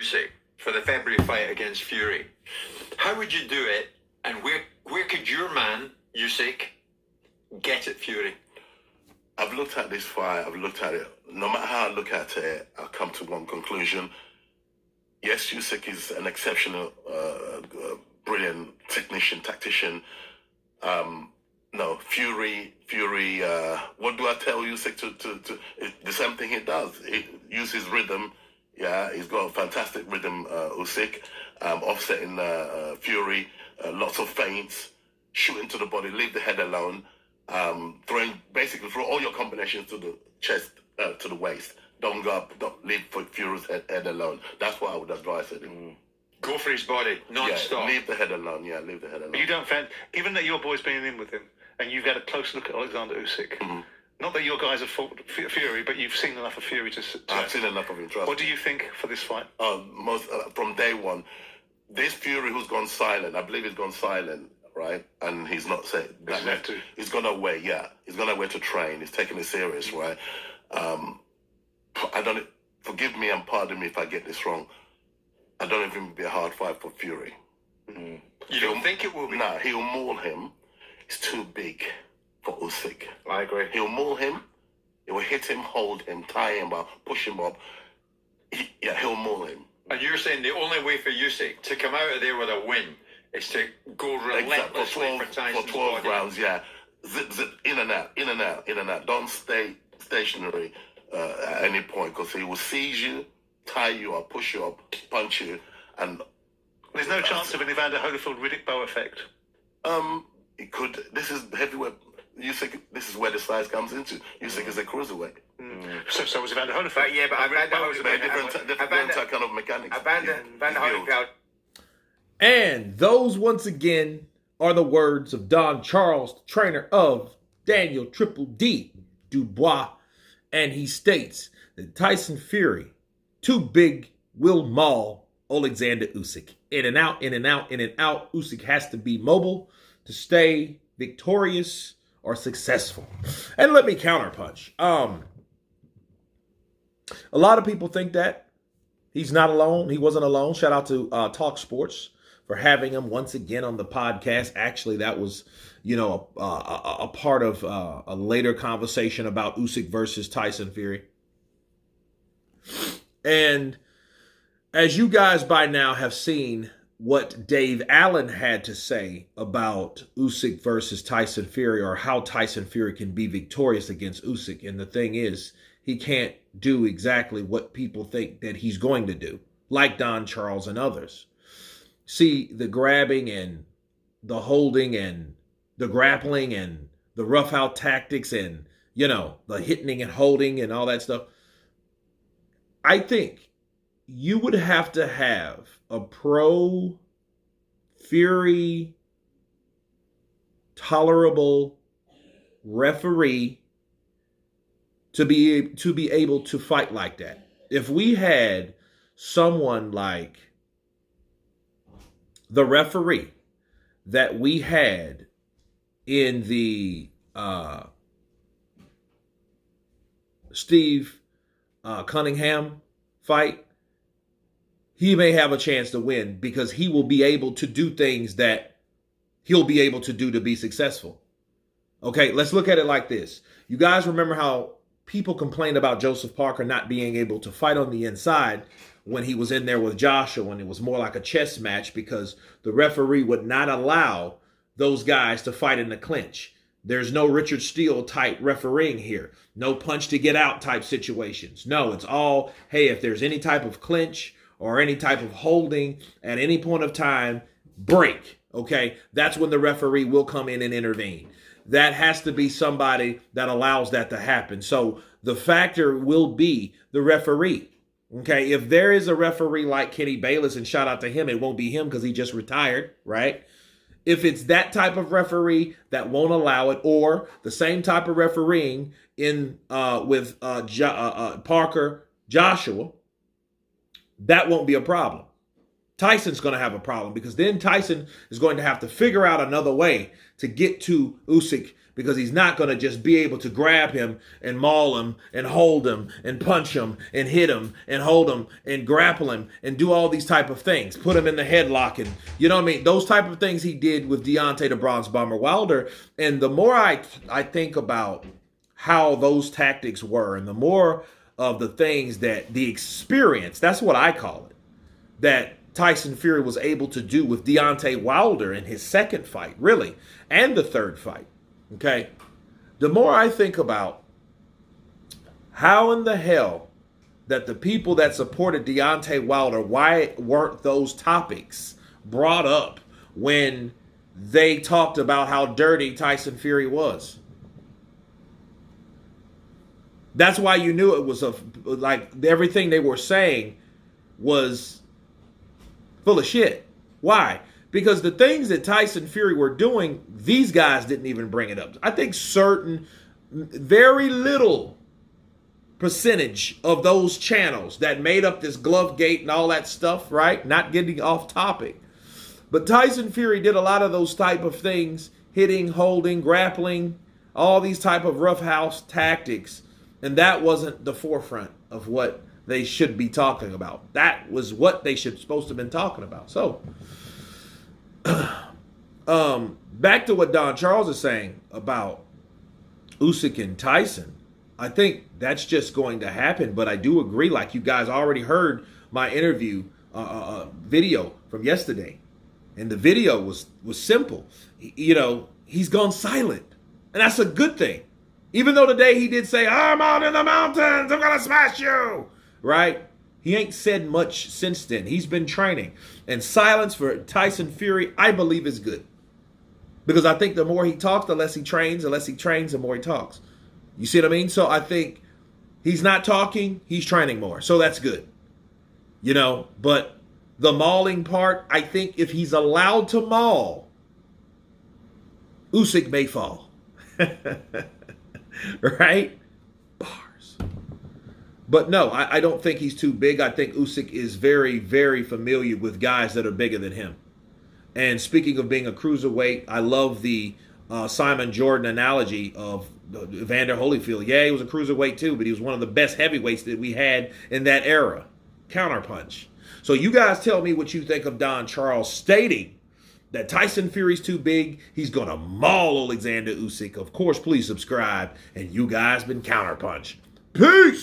Usyk for the February fight against Fury. How would you do it, and where could your man Usyk get at Fury? I've looked at this fight. I've looked at it. No matter how I look at it, I'll come to one conclusion. Yes, Usyk is an exceptional, brilliant technician, tactician. No, Fury. What do I tell Usyk to the same thing he does? He uses rhythm. Yeah, he's got a fantastic rhythm, Usyk, offsetting Fury, lots of feints, shooting to the body, leave the head alone, basically throw all your combinations to the chest, to the waist. Don't go up, don't leave Fury's head alone. That's what I would advise him. Go for his body, non-stop. Yeah, leave the head alone. Yeah, leave the head alone. You don't given that your boy's been in with him, and you've had a close look at Oleksandr Usyk. Mm-hmm. Not that your guys have fought Fury, but you've seen enough of Fury to I've seen enough of him. Trust What do you think for this fight? From day one, this Fury who's gone silent, I believe he's gone silent, right? And he's not saying that. He's gone away. Yeah, he's gone away to train. He's taking it serious, right? Forgive me and pardon me if I get this wrong. I don't think it will be a hard fight for Fury. Mm. You don't think it will be? No, he'll maul him. He's too big for Usyk. I agree. He'll maul him. He will hit him, hold him, tie him up, push him up. He'll maul him. And you're saying the only way for Usyk to come out of there with a win is to go relentlessly for Tyson's 12 body. rounds, yeah. Zip, in and out, in and out, in and out. Don't stay stationary at any point, because he will seize you, tie you up, push you up, punch you, and... There's no chance of an Evander Holyfield-Riddick Bowe effect? It could. This is heavyweight. Usyk, this is where the size comes into. Usyk is a cruiserweight. So was Evander Holyfield. Yeah, but Evander Holyfield, different kind of mechanics. Evander Holyfield. And those, once again, are the words of Don Charles, the trainer of Daniel Triple D Dubois. And he states that Tyson Fury, too big, will maul Oleksandr Usyk. In and out, in and out, in and out. Usyk has to be mobile to stay victorious or successful. And let me counterpunch. A lot of people think that he's not alone. He wasn't alone. Shout out to Talk Sports for having him once again on the podcast. Actually, that was, a part of a later conversation about Usyk versus Tyson Fury. And as you guys by now have seen what Dave Allen had to say about Usyk versus Tyson Fury, or how Tyson Fury can be victorious against Usyk. And the thing is, he can't do exactly what people think that he's going to do, like Don Charles and others. See, the grabbing and the holding and the grappling and the rough out tactics and, the hitting and holding and all that stuff. I think you would have to have a pro Fury tolerable referee to be able to fight like that. If we had someone like the referee that we had in the Steve Cunningham fight, he may have a chance to win, because he will be able to do things that he'll be able to do to be successful. Okay, let's look at it like this. You guys remember how people complained about Joseph Parker not being able to fight on the inside when he was in there with Joshua, and it was more like a chess match because the referee would not allow those guys to fight in the clinch. There's no Richard Steele type refereeing here. No punch to get out type situations. No, it's all, hey, if there's any type of clinch or any type of holding at any point of time, break. Okay, that's when the referee will come in and intervene. That has to be somebody that allows that to happen. So the factor will be the referee. Okay, if there is a referee like Kenny Bayless, and shout out to him, it won't be him because he just retired, right? If it's that type of referee that won't allow it, or the same type of refereeing in with Parker Joshua, that won't be a problem. Tyson's going to have a problem, because then Tyson is going to have to figure out another way to get to Usyk, because he's not going to just be able to grab him and maul him and hold him and punch him and hit him and hold him and grapple him and do all these type of things. Put him in the headlock and, you know what I mean? Those type of things he did with Deontay the Bronze Bomber Wilder. And the more I think about how those tactics were, and the more of the things that the experience, that's what I call it, that Tyson Fury was able to do with Deontay Wilder in his second fight, really, and the third fight. Okay, the more I think about how in the hell that the people that supported Deontay Wilder, why weren't those topics brought up when they talked about how dirty Tyson Fury was? That's why you knew it was like everything they were saying was full of shit. Why? Because the things that Tyson Fury were doing, these guys didn't even bring it up. I think certain, very little percentage of those channels that made up this glove gate and all that stuff, right? Not getting off topic. But Tyson Fury did a lot of those type of things, hitting, holding, grappling, all these type of roughhouse tactics. And that wasn't the forefront of what they should be talking about. That was what they supposed to have been talking about. So, back to what Don Charles is saying about Usyk and Tyson. I think that's just going to happen, but I do agree, like you guys already heard my interview video from yesterday. And the video was simple. He's gone silent. And that's a good thing. Even though today he did say, I'm out in the mountains, I'm going to smash you, right? He ain't said much since then. He's been training. And silence for Tyson Fury, I believe, is good. Because I think the more he talks, the less he trains. The less he trains, the more he talks. You see what I mean? So I think he's not talking, he's training more. So that's good. But the mauling part, I think if he's allowed to maul, Usyk may fall. Right? Bars. But no, I don't think he's too big. I think Usyk is very, very familiar with guys that are bigger than him. And speaking of being a cruiserweight, I love the Simon Jordan analogy of Evander Holyfield. Yeah, he was a cruiserweight too, but he was one of the best heavyweights that we had in that era. Counterpunch. So you guys tell me what you think of Don Charles stating that Tyson Fury's too big. He's going to maul Oleksandr Usyk. Of course, please subscribe. And you guys been Counterpunch. Peace!